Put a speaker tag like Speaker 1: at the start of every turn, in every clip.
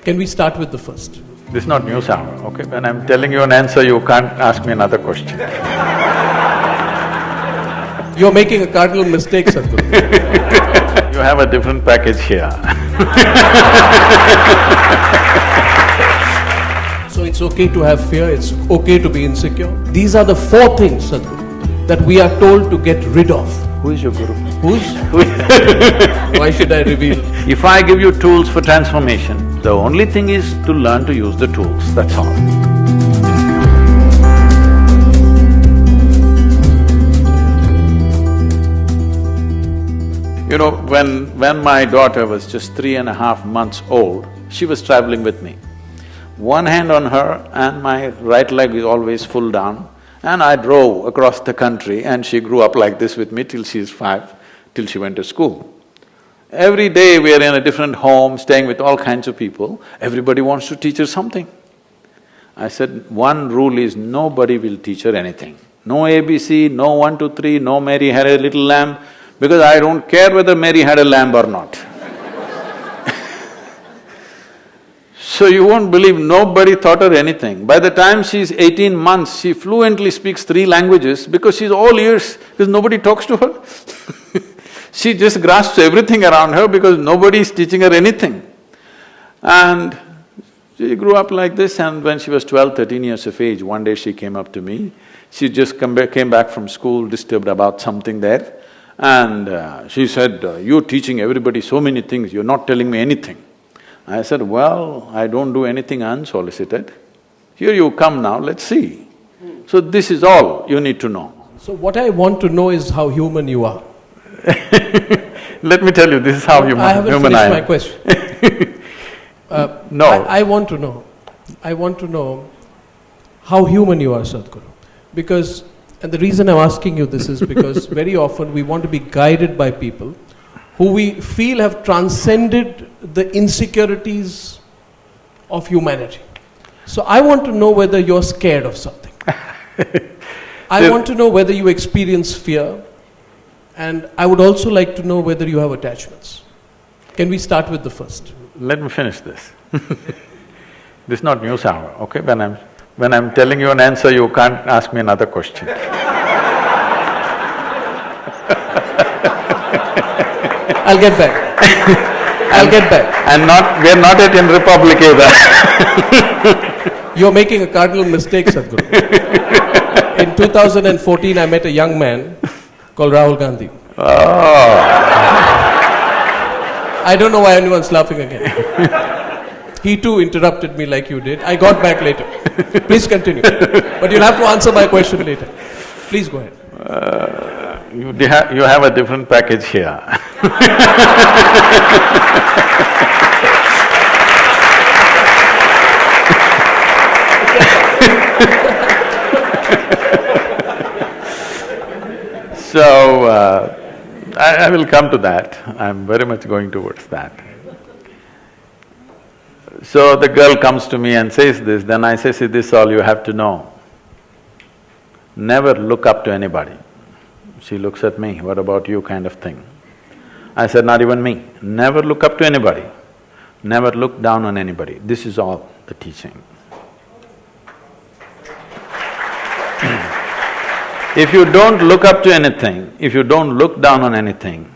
Speaker 1: Can we start with the first?
Speaker 2: This is not news hour, okay? When I'm telling you an answer, you can't ask me another question.
Speaker 1: You're making a cardinal mistake, Sadhguru.
Speaker 2: You have a different package here.
Speaker 1: So it's okay to have fear, it's okay to be insecure. These are the four things, Sadhguru, that we are told to get rid of.
Speaker 2: Who is your guru?
Speaker 1: Whose? Why should I reveal?
Speaker 2: If I give you tools for transformation, the only thing is to learn to use the tools, that's all. You know, when my daughter was just 3.5 months old, she was traveling with me. One hand on her and my right leg is always full down, and I drove across the country and she grew up like this with me till she's 5, till she went to school. Every day we are in a different home, staying with all kinds of people, everybody wants to teach her something. I said, one rule is nobody will teach her anything. No ABC, no 1, 2, 3, no Mary had a little lamb, because I don't care whether Mary had a lamb or not. So you won't believe, nobody taught her anything. By the time she's 18 months, she fluently speaks 3 languages because she's all ears, because nobody talks to her. She just grasps everything around her because nobody is teaching her anything. And she grew up like this, and when she was 12, 13 years of age, one day she came up to me. She just came back from school, disturbed about something there, and she said, "You're teaching everybody so many things, you're not telling me anything." I said, "Well, I don't do anything unsolicited. Here you come now, let's see." So this is all you need to know.
Speaker 1: So what I want to know is how human you are.
Speaker 2: Let me tell you, this is how human I am.
Speaker 1: I haven't finished my question.
Speaker 2: No.
Speaker 1: I want to know how human you are, Sadhguru. Because, and the reason I'm asking you this is because very often we want to be guided by people who we feel have transcended the insecurities of humanity. So I want to know whether you're scared of something. I want to know whether you experience fear, and I would also like to know whether you have attachments. Can we start with the first?
Speaker 2: Let me finish this. This is not news hour, okay? When I'm telling you an answer, you can't ask me another question.
Speaker 1: I'll get back. I'll get back.
Speaker 2: And we're not yet in Republic either.
Speaker 1: You're making a cardinal mistake, Sadhguru. In 2014, I met a young man called Rahul Gandhi.
Speaker 2: Oh.
Speaker 1: I don't know why anyone's laughing again. He too interrupted me like you did. I got back later. Please continue. But you'll have to answer my question later. Please go ahead.
Speaker 2: You have a different package here. So, I will come to that. I'm very much going towards that. So the girl comes to me and says this, then I say, "See, this is all you have to know. Never look up to anybody." She looks at me, "What about you?" kind of thing. I said, "Not even me. Never look up to anybody. Never look down on anybody. This is all the teaching." If you don't look up to anything, if you don't look down on anything,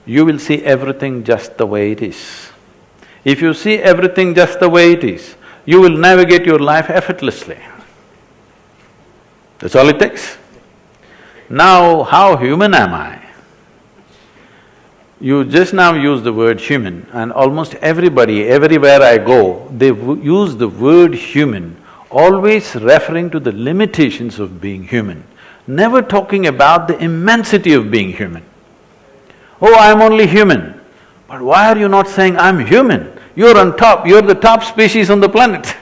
Speaker 2: you will see everything just the way it is. If you see everything just the way it is, you will navigate your life effortlessly. That's all it takes. Now, how human am I? You just now use the word human, and almost everybody, everywhere I go, they use the word human, always referring to the limitations of being human, never talking about the immensity of being human. "Oh, I'm only human." But why are you not saying, "I'm human"? You're on top, you're the top species on the planet.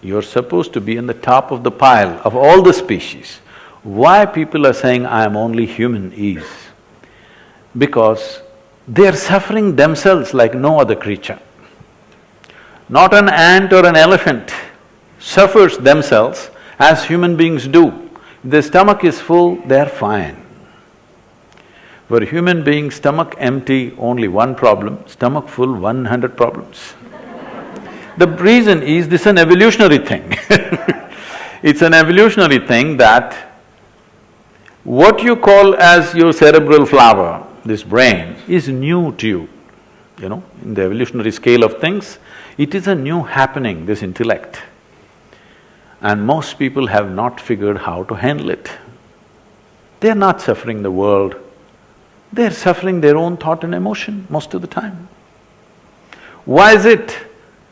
Speaker 2: You're supposed to be on the top of the pile of all the species. Why people are saying, "I'm only human" is because they're suffering themselves like no other creature. Not an ant or an elephant suffers themselves as human beings do. If their stomach is full, they're fine. For a human being, stomach empty, only one problem, stomach full, 100 problems. The reason is this is an evolutionary thing. It's an evolutionary thing that what you call as your cerebral flower, this brain, is new to you. You know, in the evolutionary scale of things, it is a new happening, this intellect. And most people have not figured how to handle it. They're not suffering the world, they're suffering their own thought and emotion most of the time. Why is it?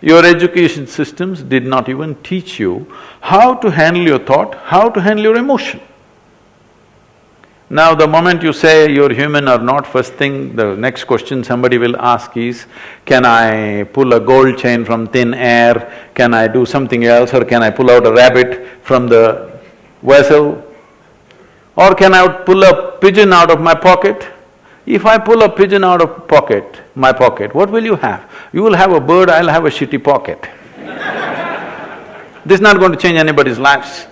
Speaker 2: Your education systems did not even teach you how to handle your thought, how to handle your emotion. Now the moment you say you're human or not, first thing, the next question somebody will ask is, can I pull a gold chain from thin air? Can I do something else, or can I pull out a rabbit from the vessel? Or can I pull a pigeon out of my pocket? If I pull a pigeon out of my pocket, what will you have? You will have a bird, I'll have a shitty pocket. This is not going to change anybody's lives.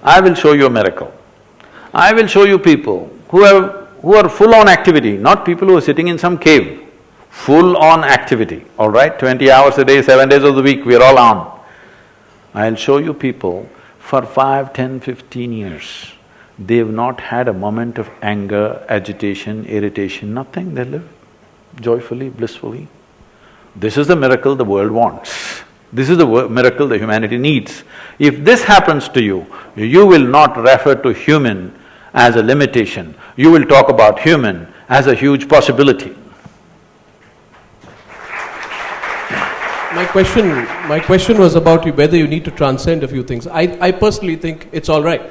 Speaker 2: I will show you a miracle. I will show you people who are full-on activity, not people who are sitting in some cave. Full-on activity, all right? 20 hours a day, 7 days of the week, we are all on. I'll show you people for 5, 10, 15 years. They've not had a moment of anger, agitation, irritation, nothing, they live joyfully, blissfully. This is the miracle the world wants. This is the miracle the humanity needs. If this happens to you, you will not refer to human as a limitation, you will talk about human as a huge possibility.
Speaker 1: My question was about whether you need to transcend a few things. I personally think it's all right.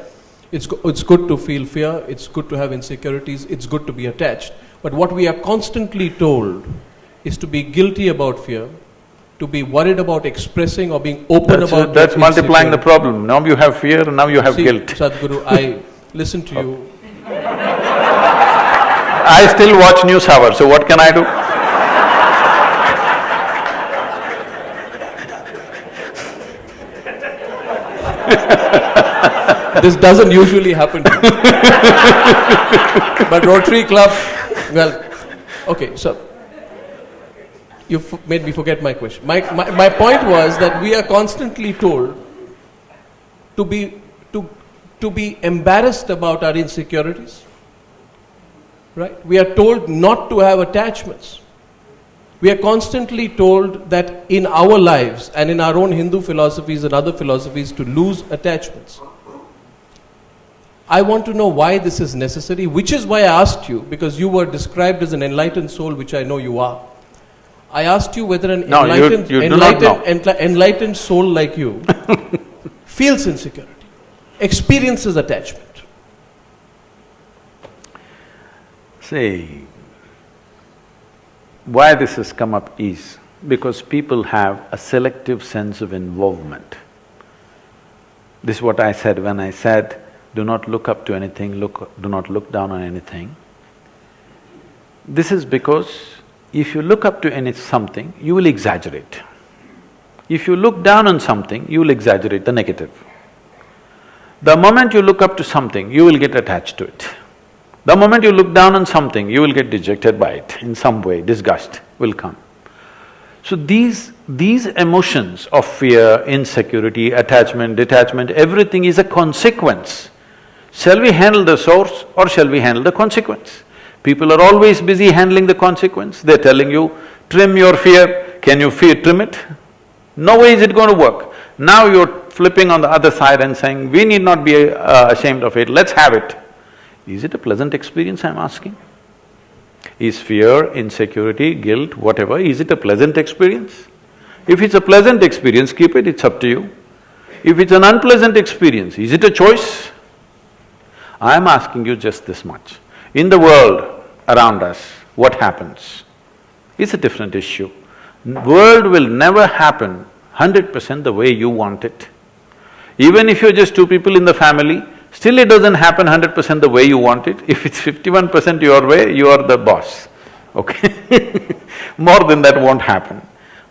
Speaker 1: It's good to feel fear, it's good to have insecurities, it's good to be attached. But what we are constantly told is to be guilty about fear, to be worried about expressing or being open about…
Speaker 2: That's multiplying the problem. Now you have fear, now you have guilt.
Speaker 1: Sadhguru, I listen to you.
Speaker 2: I still watch News Hour, so what can I do?
Speaker 1: This doesn't usually happen to me. But Rotary Club, well, okay, so you made me forget my question. My point was that we are constantly told to be embarrassed about our insecurities, right? We are told not to have attachments. We are constantly told that in our lives and in our own Hindu philosophies and other philosophies to lose attachments. I want to know why this is necessary, which is why I asked you, because you were described as an enlightened soul, which I know you are. I asked you whether an enlightened soul like you feels insecurity, experiences attachment.
Speaker 2: See, why this has come up is because people have a selective sense of involvement. This is what I said when I said, do not look up to anything, do not look down on anything. This is because if you look up to something, you will exaggerate. If you look down on something, you will exaggerate the negative. The moment you look up to something, you will get attached to it. The moment you look down on something, you will get dejected by it in some way, disgust will come. So these emotions of fear, insecurity, attachment, detachment, everything is a consequence. Shall we handle the source or shall we handle the consequence? People are always busy handling the consequence. They're telling you, trim your fear. Can you trim it? No way is it going to work. Now you're flipping on the other side and saying, we need not be ashamed of it, let's have it. Is it a pleasant experience, I'm asking? Is fear, insecurity, guilt, whatever, is it a pleasant experience? If it's a pleasant experience, keep it, it's up to you. If it's an unpleasant experience, is it a choice? I'm asking you just this much. In the world around us, what happens? It's a different issue. World will never happen 100% the way you want it. Even if you're just two people in the family, still it doesn't happen 100% the way you want it. If it's 51% your way, you are the boss, okay? More than that won't happen.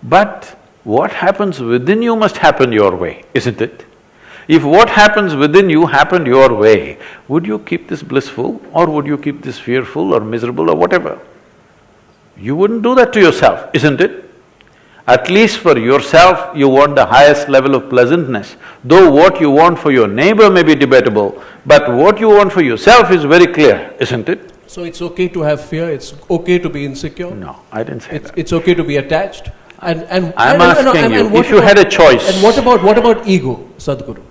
Speaker 2: But what happens within you must happen your way, isn't it? If what happens within you happened your way, would you keep this blissful or would you keep this fearful or miserable or whatever? You wouldn't do that to yourself, isn't it? At least for yourself, you want the highest level of pleasantness. Though what you want for your neighbor may be debatable, but what you want for yourself is very clear, isn't it?
Speaker 1: So it's okay to have fear, it's okay to be insecure?
Speaker 2: No, I didn't say that.
Speaker 1: It's okay to be attached?
Speaker 2: I'm asking you, if you had a choice…
Speaker 1: And what about ego, Sadhguru?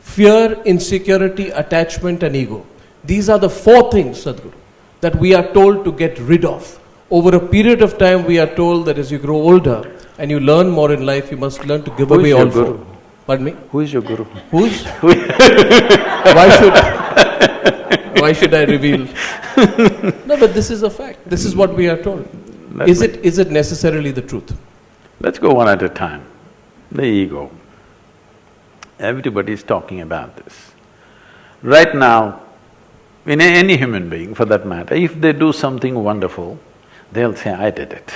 Speaker 1: Fear, insecurity, attachment and ego. These are the four things, Sadhguru, that we are told to get rid of. Over a period of time, we are told that as you grow older and you learn more in life, you must learn to give away all four. Pardon me?
Speaker 2: Who is your guru?
Speaker 1: Who's? Why should I reveal? No, but this is a fact. This is what we are told. Is it necessarily the truth?
Speaker 2: Let's go one at a time. The ego. Everybody is talking about this. Right now, in any human being for that matter, if they do something wonderful, they'll say, I did it.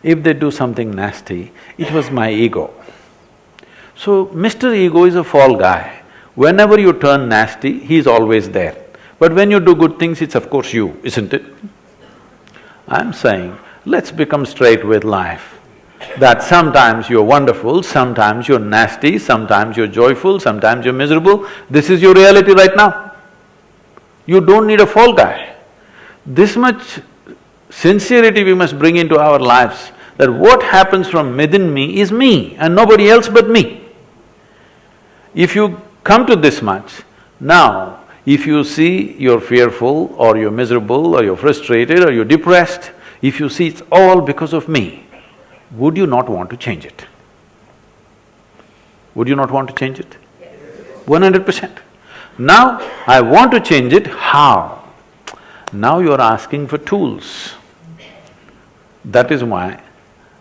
Speaker 2: If they do something nasty, it was my ego. So, Mr. Ego is a fall guy. Whenever you turn nasty, he's always there. But when you do good things, it's of course you, isn't it? I'm saying, let's become straight with life. That sometimes you're wonderful, sometimes you're nasty, sometimes you're joyful, sometimes you're miserable. This is your reality right now. You don't need a fall guy. This much sincerity we must bring into our lives, that what happens from within me is me and nobody else but me. If you come to this much, now if you see you're fearful or you're miserable or you're frustrated or you're depressed, if you see it's all because of me, would you not want to change it? Would you not want to change it? 100%. Now, I want to change it, how? Now you're asking for tools. That is why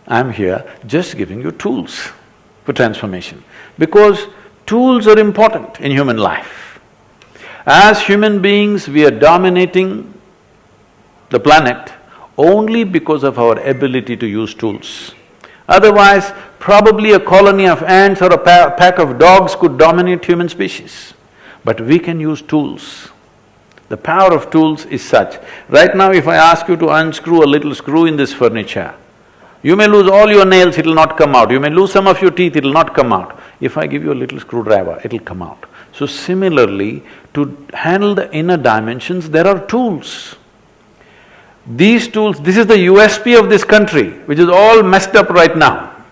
Speaker 2: I'm here just giving you tools for transformation. Because tools are important in human life. As human beings, we are dominating the planet only because of our ability to use tools. Otherwise, probably a colony of ants or a pack of dogs could dominate human species. But we can use tools. The power of tools is such. Right now, if I ask you to unscrew a little screw in this furniture, you may lose all your nails, it'll not come out. You may lose some of your teeth, it'll not come out. If I give you a little screwdriver, it'll come out. So similarly, to handle the inner dimensions, there are tools. These tools, this is the USP of this country, which is all messed up right now,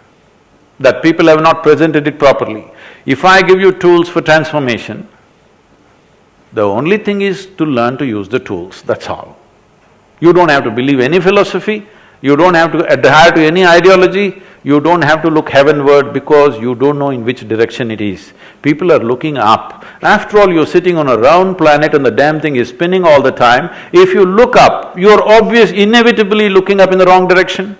Speaker 2: that people have not presented it properly. If I give you tools for transformation, the only thing is to learn to use the tools, that's all. You don't have to believe any philosophy, you don't have to adhere to any ideology, you don't have to look heavenward because you don't know in which direction it is. People are looking up. After all, you're sitting on a round planet and the damn thing is spinning all the time. If you look up, you're inevitably looking up in the wrong direction.